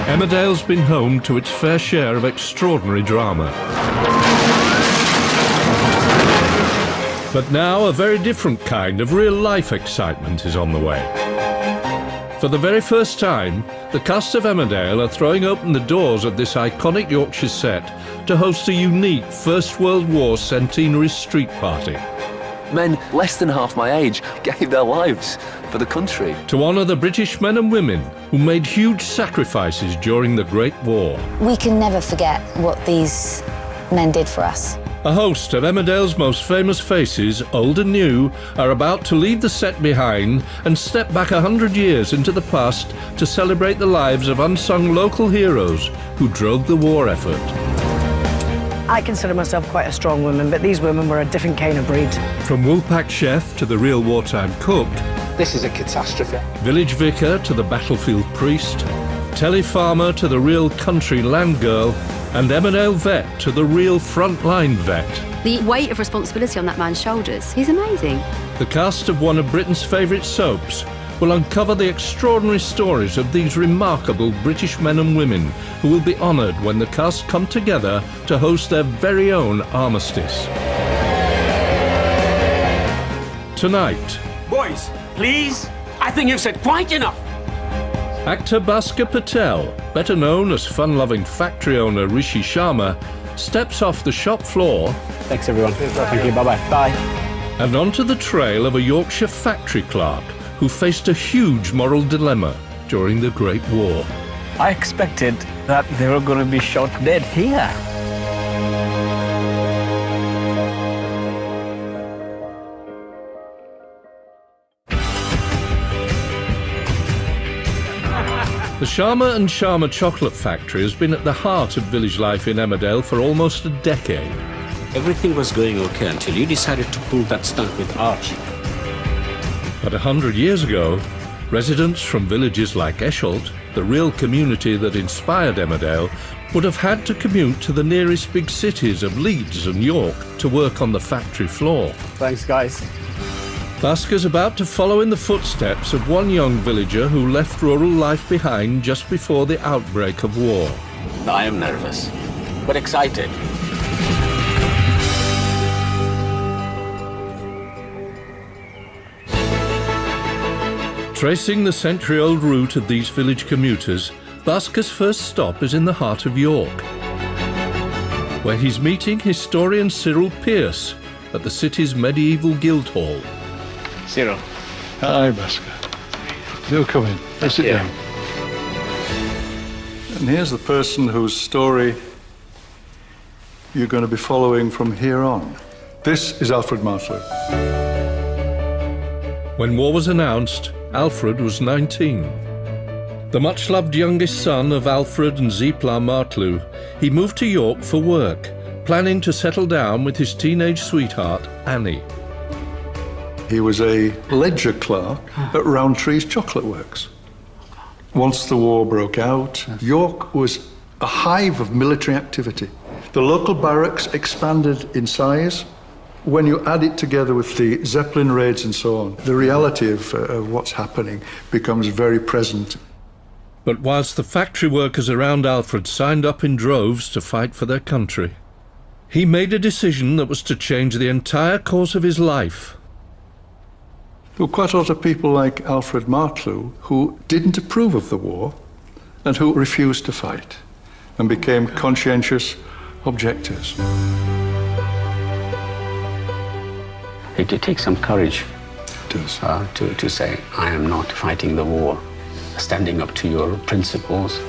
Emmerdale's been home to its fair share of extraordinary drama. But now a very different kind of real-life excitement is on the way. For the very first time, the cast of Emmerdale are throwing open the doors of this iconic Yorkshire set to host a unique First World War centenary street party. Men less than half my age gave their lives for the country. To honour the British men and women who made huge sacrifices during the Great War. We can never forget what these men did for us. A host of Emmerdale's most famous faces, old and new, are about to leave the set behind and step back 100 years into the past to celebrate the lives of unsung local heroes who drove the war effort. I consider myself quite a strong woman, but these women were a different kind of breed. From Woolpack chef to the real wartime cook, this is a catastrophe. village vicar to the battlefield priest, telly farmer to the real country land girl, and Emmerdale vet to the real frontline vet. The weight of responsibility on that man's shoulders, he's amazing. The cast of one of Britain's favourite soaps will uncover the extraordinary stories of these remarkable British men and women who will be honoured when the cast come together to host their very own armistice. Tonight, boys, please, I think you've said quite enough. actor Bhasker Patel, better known as fun-loving factory owner Rishi Sharma, steps off the shop floor. Thanks everyone. Thank you, bye-bye. Bye. And onto the trail of a Yorkshire factory clerk who faced a huge moral dilemma during the Great War. I expected that they were going to be shot dead here. The Sharma and Sharma chocolate factory has been at the heart of village life in Emmerdale for almost a decade. Everything was going okay until you decided to pull that stunt with Archie. But 100 years ago, residents from villages like Esholt, the real community that inspired Emmerdale, would have had to commute to the nearest big cities of Leeds and York to work on the factory floor. Thanks, guys. Bhasker's about to follow in the footsteps of one young villager who left rural life behind just before the outbreak of war. I am nervous, but excited. Tracing the century-old route of these village commuters, Bhasker's first stop is in the heart of York, where he's meeting historian Cyril Pearce at the city's medieval Guildhall. Cyril. Hi, Bhasker. Do come in. Sit down. And here's the person whose story you're going to be following from here on. This is Alfred Martlew. When war was announced, Alfred was 19. The much-loved youngest son of Alfred and Zipla Martlew, he moved to York for work, planning to settle down with his teenage sweetheart, Annie. He was a ledger clerk at Rowntree's chocolate works. Once the war broke out, York was a hive of military activity. The local barracks expanded in size. When you add it together with the Zeppelin raids and so on, the reality of what's happening becomes very present. But whilst the factory workers around Alfred signed up in droves to fight for their country, he made a decision that was to change the entire course of his life. There were quite a lot of people like Alfred Martlew who didn't approve of the war and who refused to fight and became conscientious objectors. It takes some courage It does. to say, I am not fighting the war, standing up to your principles.